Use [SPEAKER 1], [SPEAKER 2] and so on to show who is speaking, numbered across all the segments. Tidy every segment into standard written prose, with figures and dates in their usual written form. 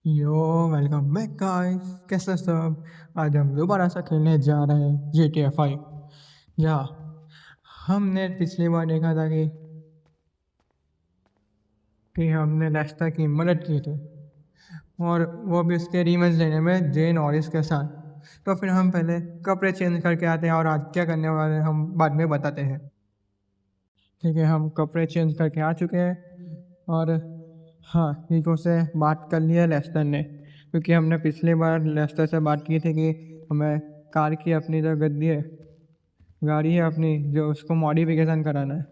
[SPEAKER 1] यो welcome back guys. कैसे सब? आज हम दोबारा से खेलने जा रहे हैं GTA 5। या हमने पिछली बार देखा था कि हमने लेस्टर की मदद की थी, और वो भी उसके रिवेंज लेने में जेन ऑरिस के साथ। तो फिर हम पहले कपड़े चेंज करके आते हैं और आज क्या करने वाले हैं हम बाद में बताते हैं। ठीक है, हम कपड़े चेंज करके आ चुके हैं। और हाँ, रिको से बात कर लिया लेस्टर ने, क्योंकि हमने पिछली बार लेस्टर से बात की थी कि हमें कार की अपनी जो गद्दी है, गाड़ी है अपनी, जो उसको मॉडिफिकेशन कराना है,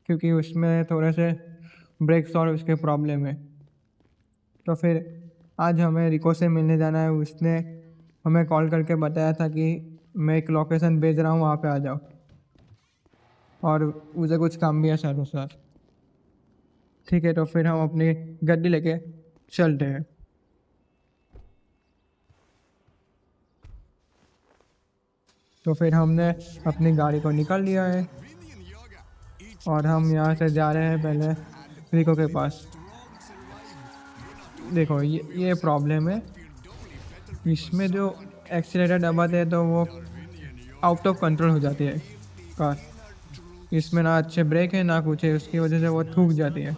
[SPEAKER 1] क्योंकि उसमें थोड़े से ब्रेक्स और उसके प्रॉब्लम है। तो फिर आज हमें रिको से मिलने जाना है। उसने हमें कॉल करके बताया था कि मैं एक लोकेशन भेज रहा हूँ, वहाँ पे आ जाओ, और उसे कुछ काम भी है सर उस साथ। ठीक है, तो फिर हम अपनी गड्डी लेके चलते हैं। तो फिर हमने अपनी गाड़ी को निकाल लिया है और हम यहाँ से जा रहे हैं पहले रिको के पास। देखो, ये प्रॉब्लम है, इसमें जो एक्सीलेटर दबाते हैं तो वो आउट ऑफ कंट्रोल हो जाती है कार। इसमें ना अच्छे ब्रेक है ना कुछ है, उसकी वजह से वो थूक जाती है।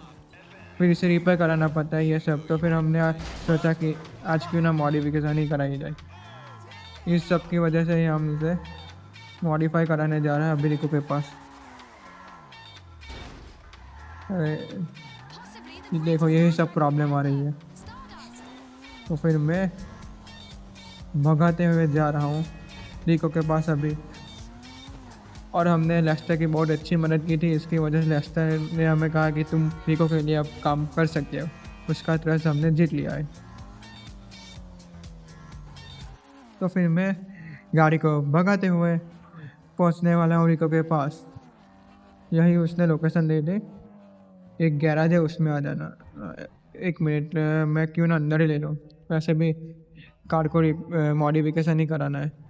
[SPEAKER 1] फिर इसे रिपेयर कराना पड़ता है ये सब। तो फिर हमने आज सोचा कि आज क्यों ना मॉडिफिकेशन ही कराई जाए। इस सब की वजह से ही हम इसे मॉडिफाई कराने जा रहे हैं अभी रिको के पास। अरे, ये देखो, यही सब प्रॉब्लम आ रही है। तो फिर मैं भगाते हुए जा रहा हूँ रिको के पास अभी। और हमने लेस्टर की बहुत अच्छी मदद की थी, इसकी वजह से लेस्टर ने हमें कहा कि तुम रिको के लिए अब काम कर सकते हो। उसका ट्रस्ट हमने जीत लिया है। तो फिर मैं गाड़ी को भगाते हुए पहुंचने वाला हूँ रिको के पास। यही उसने लोकेशन दे दी, एक गैराज है, उसमें आ जाना। एक मिनट, मैं क्यों ना अंदर ही ले लूँ, वैसे भी कार को मॉडिफिकेशन ही कराना है।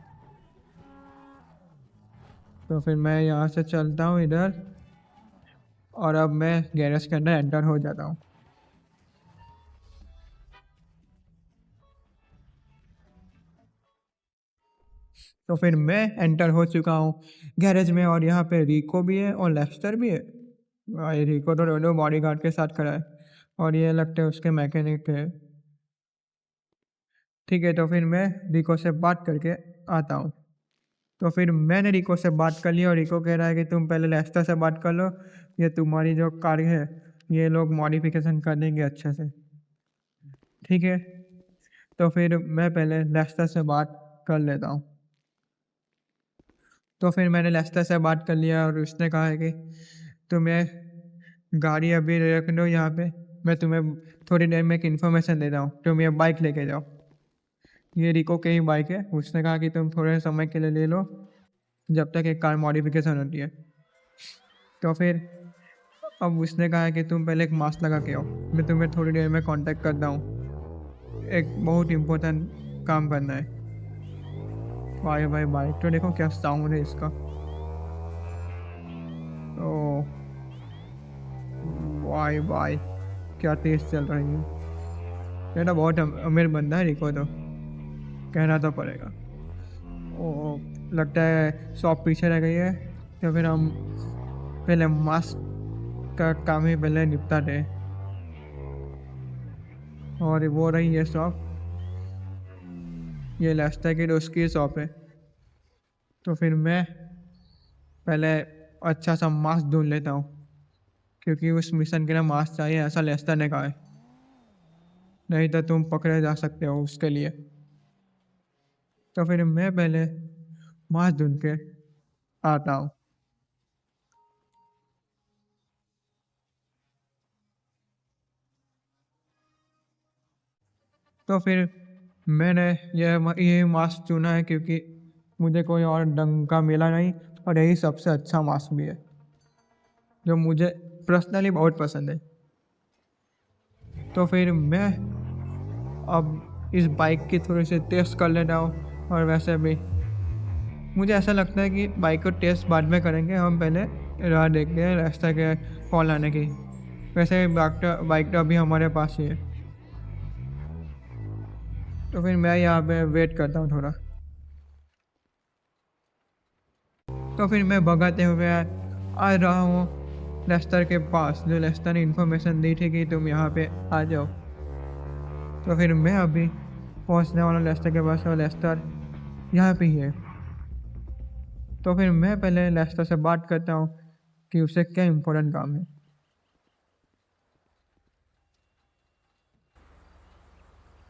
[SPEAKER 1] तो फिर मैं यहाँ से चलता हूँ इधर, और अब मैं गैरेज के अंदर एंटर हो जाता हूँ। तो फिर मैं एंटर हो चुका हूँ गैरेज में, और यहाँ पे रिको भी है और लेस्टर भी है। ये रिको तो दोनों बॉडी गार्ड के साथ खड़ा है, और ये लगता है उसके मैकेनिक है। ठीक है, तो फिर मैं रिको से बात करके आता हूँ। तो फिर मैंने रिको से बात कर लिया, और रिको कह रहा है कि तुम पहले लेस्टर से बात कर लो, ये तुम्हारी जो कार है ये लोग मॉडिफिकेशन कर देंगे अच्छे से। ठीक है, तो फिर मैं पहले लेस्टर से बात कर लेता हूँ। तो फिर मैंने लेस्टर से बात कर लिया, और उसने कहा है कि तुम्हें गाड़ी अभी रख दो यहाँ पे, मैं तुम्हें थोड़ी देर में एक इन्फॉर्मेशन दे रहा हूँ, तुम ये बाइक लेके जाओ। ये रिको की ही बाइक है। उसने कहा कि तुम थोड़े समय के लिए ले लो, जब तक एक कार मॉडिफिकेशन होती है। तो फिर अब उसने कहा है कि तुम पहले एक मास्क लगा के आओ, मैं तुम्हें थोड़ी देर में कांटेक्ट करता हूँ, एक बहुत इम्पोर्टेंट काम करना है। भाई भाई, बाइक तो देखो क्या साउंड है इसका। ओ भाई भाई, क्या तेज चल रही है। ये तो बहुत अमीर बंदा है रिको, तो कहना तो पड़ेगा। ओ, लगता है शॉप पीछे रह गई है। तो फिर हम पहले मास्क का काम ही पहले निपटाते हैं। और वो रही ये शॉप, ये लेस्टर की दोस्त की शॉप है। तो फिर मैं पहले अच्छा सा मास्क ढूंढ लेता हूँ, क्योंकि उस मिशन के लिए मास्क चाहिए, ऐसा लेस्टर ने कहा है। नहीं तो तुम पकड़े जा सकते हो उसके लिए। तो फिर मैं पहले मास्क ढूंढ के आता हूँ। तो फिर मैंने ये मास्क चुना है, क्योंकि मुझे कोई और ढंग का मिला नहीं, और यही सबसे अच्छा मास्क भी है, जो मुझे पर्सनली बहुत पसंद है। तो फिर मैं अब इस बाइक की थोड़ी सी टेस्ट कर लेता हूँ। और वैसे भी मुझे ऐसा लगता है कि बाइक को टेस्ट बाद में करेंगे, हम पहले राह देखते हैं रास्ते के कॉल आने की। वैसे बाइक तो अभी हमारे पास ही है। तो फिर मैं यहाँ पे वेट करता हूँ थोड़ा। तो फिर मैं भगाते हुए आ रहा हूँ लेस्टर के पास, जो लेस्टर ने इन्फॉर्मेशन दी थी कि तुम यहाँ पे आ जाओ। तो फिर मैं अभी पहुँचने वाला हूँ लेस्टर के पास, और लेस्टर यहाँ पे ही है। तो फिर मैं पहले लेस्टर से बात करता हूँ कि उसे क्या इम्पोर्टेंट काम है।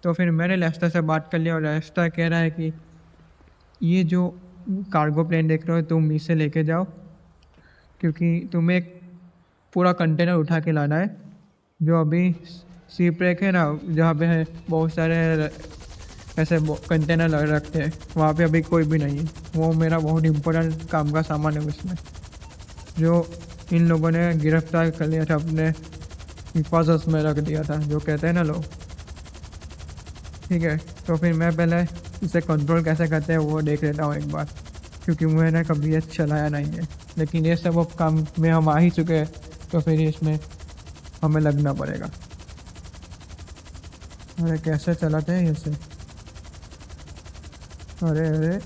[SPEAKER 1] तो फिर मैंने लेस्टर से बात कर लिया, और लेस्टर कह रहा है कि ये जो कार्गो प्लेन देख रहे हो तुम इसे लेके जाओ, क्योंकि तुम्हें एक पूरा कंटेनर उठा के लाना है, जो अभी शिप रैक है ना, जहाँ पे है बहुत सारे ऐसे कंटेनर रखते हैं, वहाँ पे अभी कोई भी नहीं है। वो मेरा बहुत इम्पोर्टेंट काम का सामान है उसमें, जो इन लोगों ने गिरफ्तार कर लिया था, अपने हिफाजत में रख दिया था, जो कहते हैं ना लोग। ठीक है, तो फिर मैं पहले इसे कंट्रोल कैसे करते हैं वो देख लेता हूँ एक बार, क्योंकि मैंने कभी ये चलाया नहीं है। लेकिन ये सब अब काम में हम आ ही चुके हैं, तो फिर इसमें हमें लगना पड़ेगा। अरे कैसे चलाते हैं इसे? अरे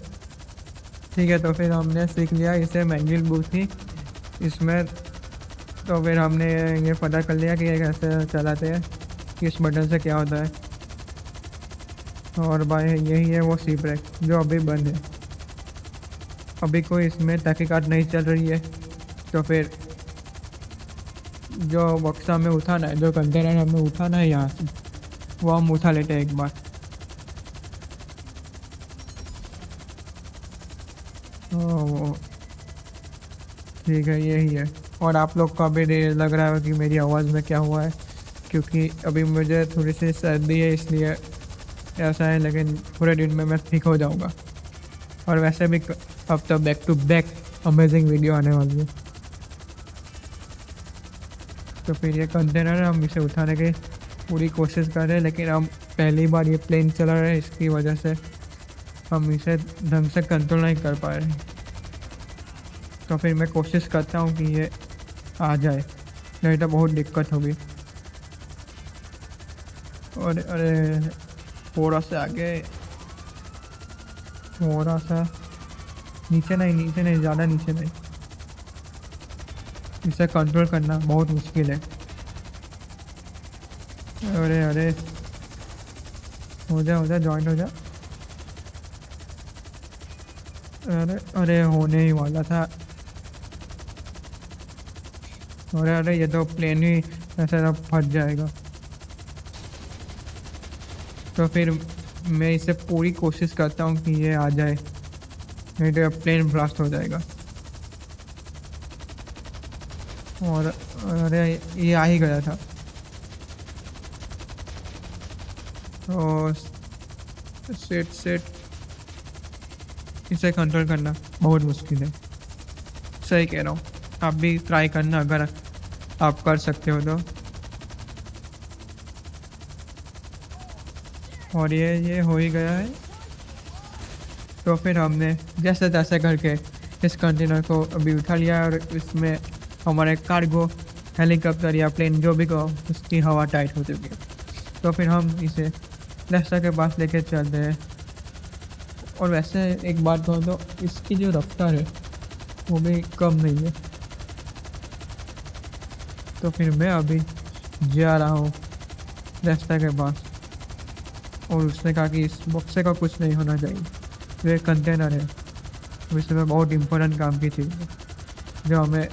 [SPEAKER 1] ठीक है, तो फिर हमने सीख लिया इसे मैनुअल बुक थी इसमें। तो फिर हमने ये पता कर लिया कि ये कैसे चलाते हैं, किस बटन से क्या होता है। और भाई यही है वो शिप रैक जो अभी बंद है, अभी कोई इसमें तहकीकात नहीं चल रही है। तो फिर जो बक्सा हमें उठाना है, जो कंटेनर हमें उठाना है यहाँ से, वो हम उठा लेते हैं एक बार। ओह ठीक है, यही है। और आप लोग को अभी लग रहा है कि मेरी आवाज़ में क्या हुआ है, क्योंकि अभी मुझे थोड़ी सी सर्दी है इसलिए ऐसा है, लेकिन पूरे दिन में मैं ठीक हो जाऊँगा। और वैसे भी अब तो back to back amazing video आने वाली है। तो फिर ये कंटेनर हम इसे उठाने की पूरी कोशिश कर रहे हैं, लेकिन हम पहली बार ये प्लेन चला रहे हैं, इसकी वजह से हम इसे ढंग से कंट्रोल नहीं कर पा रहे। तो फिर मैं कोशिश करता हूँ कि ये आ जाए, नहीं तो बहुत दिक्कत होगी। और अरे थोड़ा सा आगे, थोड़ा सा नीचे नहीं, ज़्यादा नीचे नहीं। इसे कंट्रोल करना बहुत मुश्किल है। अरे हो जा जॉइंट हो जा। अरे होने ही वाला था। अरे ये तो प्लेन ही ऐसा फट जाएगा। तो फिर मैं इसे पूरी कोशिश करता हूँ कि ये आ जाए, नहीं तो प्लेन ब्लास्ट हो जाएगा। और अरे ये आ ही गया था। तो सेट इसे कंट्रोल करना बहुत मुश्किल है। सही कह रहा हूँ, आप भी ट्राई करना अगर आप कर सकते हो तो। और ये हो ही गया है। तो फिर हमने जैसे तैसे करके इस कंटेनर को अभी उठा लिया, और इसमें हमारे कार्गो हेलीकॉप्टर या प्लेन जो भी कहो, उसकी हवा टाइट हो चुकी है। तो फिर हम इसे लेस्टर के पास लेके चलते हैं। और वैसे एक बात कहूँ तो इसकी जो रफ्तार है वो भी कम नहीं है। तो फिर मैं अभी जा रहा हूँ लेस्टर के पास, और उसने कहा कि इस बक्से का कुछ नहीं होना चाहिए, जो एक कंटेनर है इसमें बहुत इम्पोर्टेंट काम की चीज़ है, जो हमें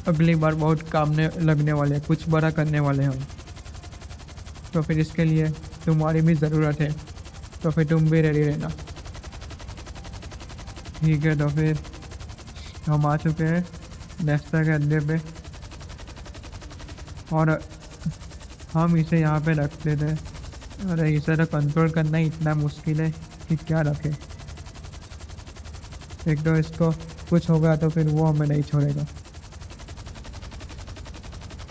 [SPEAKER 1] अगली बार बहुत काम लगने वाले हैं, कुछ बड़ा करने वाले हैं हम। तो फिर इसके लिए तुम्हारी भी ज़रूरत है, तो फिर तुम भी रेडी रहना। ठीक है, तो फिर हम आ चुके हैं लेस्टर के अड्डे पे, और हम इसे यहाँ पे रख देते हैं। अरे इसे तो कंट्रोल करना ही इतना मुश्किल है कि क्या रखें। एक तो इसको कुछ होगा तो फिर वो हमें नहीं छोड़ेगा।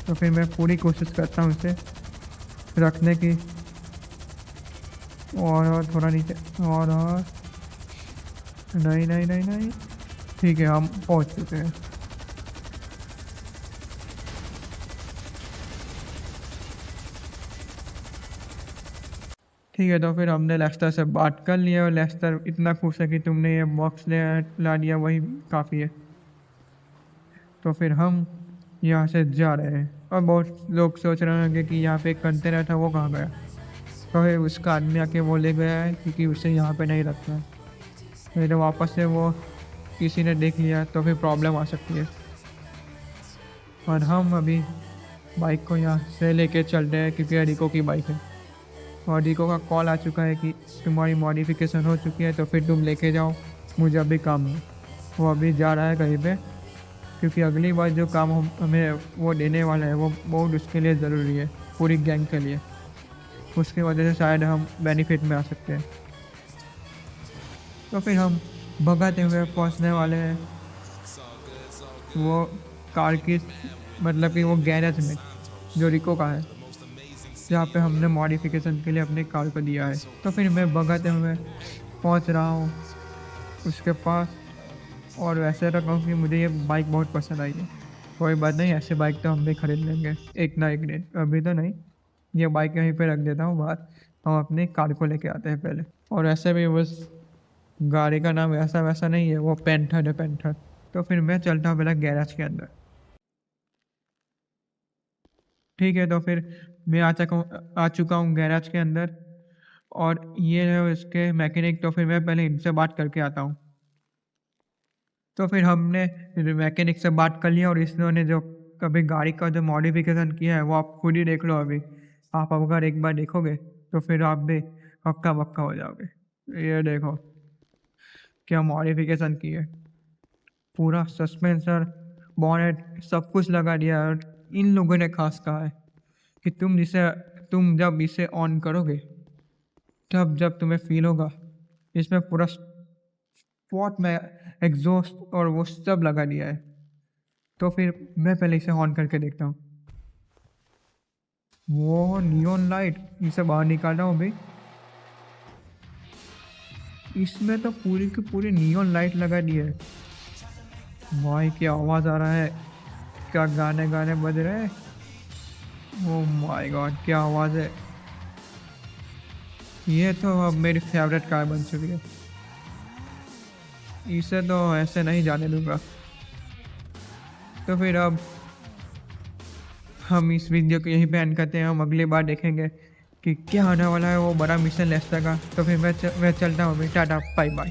[SPEAKER 1] तो फिर मैं पूरी कोशिश करता हूँ इसे रखने की। और थोड़ा नीचे, और नहीं। ठीक है, हम पहुँच चुके हैं। ठीक है, तो फिर हमने लेस्टर से बात कर लिया और लेस्टर इतना खुश है कि तुमने ये बॉक्स ले ला दिया, वही काफ़ी है। तो फिर हम यहाँ से जा रहे हैं और बहुत लोग सोच रहे होंगे कि यहाँ पे एक कंटेनर था, वो कहाँ गया। तो फिर उसका आदमी आके वो ले गया है क्योंकि उसे यहाँ पे नहीं रखना है। नहीं तो वापस से वो किसी ने देख लिया तो फिर प्रॉब्लम आ सकती है। और हम अभी बाइक को यहाँ से लेके चल रहे हैं क्योंकि रिको की बाइक है और रिको का कॉल आ चुका है कि तुम्हारी मॉडिफिकेशन हो चुकी है तो फिर तुम लेके जाओ, मुझे अभी काम है। वो अभी जा रहा है कहीं पे क्योंकि अगली बार जो काम हमें वो देने वाला है वो बहुत उसके लिए ज़रूरी है, पूरी गैंग के लिए। उसकी वजह से शायद हम बेनिफिट में आ सकते हैं। तो फिर हम भगाते हुए पहुंचने वाले हैं वो कार की, मतलब कि वो गैरेज में जो रिको का है, जहाँ पे हमने मॉडिफिकेशन के लिए अपनी कार को दिया है। तो फिर मैं भगाते हुए पहुंच रहा हूँ उसके पास और वैसे रखा हूँ कि मुझे ये बाइक बहुत पसंद आई है। कोई बात नहीं, ऐसे बाइक तो हम भी खरीद लेंगे एक ना एक दिन, अभी तो नहीं। ये बाइक यहीं पे रख देता हूँ बाहर, हम अपनी कार को लेके आते हैं पहले। और ऐसे भी उस गाड़ी का नाम वैसा वैसा नहीं है, वो पेंथर है, पेंथर। तो फिर मैं चलता हूँ पहले गैराज के अंदर। ठीक है, तो फिर मैं आ चुका हूँ गैराज के अंदर और ये है इसके मैकेनिक। तो फिर मैं पहले इनसे बात करके आता हूँ। तो फिर हमने मैकेनिक से बात कर लिया और इन्होंने जो कभी गाड़ी का जो मॉडिफिकेशन किया है वो आप खुद ही देख लो। अभी आप अगर एक बार देखोगे तो फिर आप भी हक्का बक्का हो जाओगे। ये देखो क्या मॉडिफिकेशन की है, पूरा सस्पेंसर, बॉनेट सब कुछ लगा दिया है। और इन लोगों ने खास कहा है कि तुम जब इसे ऑन करोगे तब जब तुम्हें फील होगा इसमें पूरा स्पॉट में एग्जॉस्ट और वो सब लगा दिया है। तो फिर मैं पहले इसे ऑन करके देखता हूँ। वो नियॉन लाइट, इसे बाहर निकाल रहा हूँ अभी। इसमें तो पूरी की पूरी नियॉन लाइट लगा दी है। भाई क्या आवाज़ आ रहा है, क्या गाने गाने बज रहे हैं। ओह माय गॉड क्या आवाज़ है। ये तो अब मेरी फेवरेट कार बन चुकी है, इसे तो ऐसे नहीं जाने दूंगा। तो फिर अब हम इस वीडियो को यहीं पे एंड करते हैं। हम अगली बार देखेंगे कि क्या आने वाला है वो बड़ा मिशन लेस्टर का। तो फिर मैं चलता हूँ अभी, टाटा बाय बाय।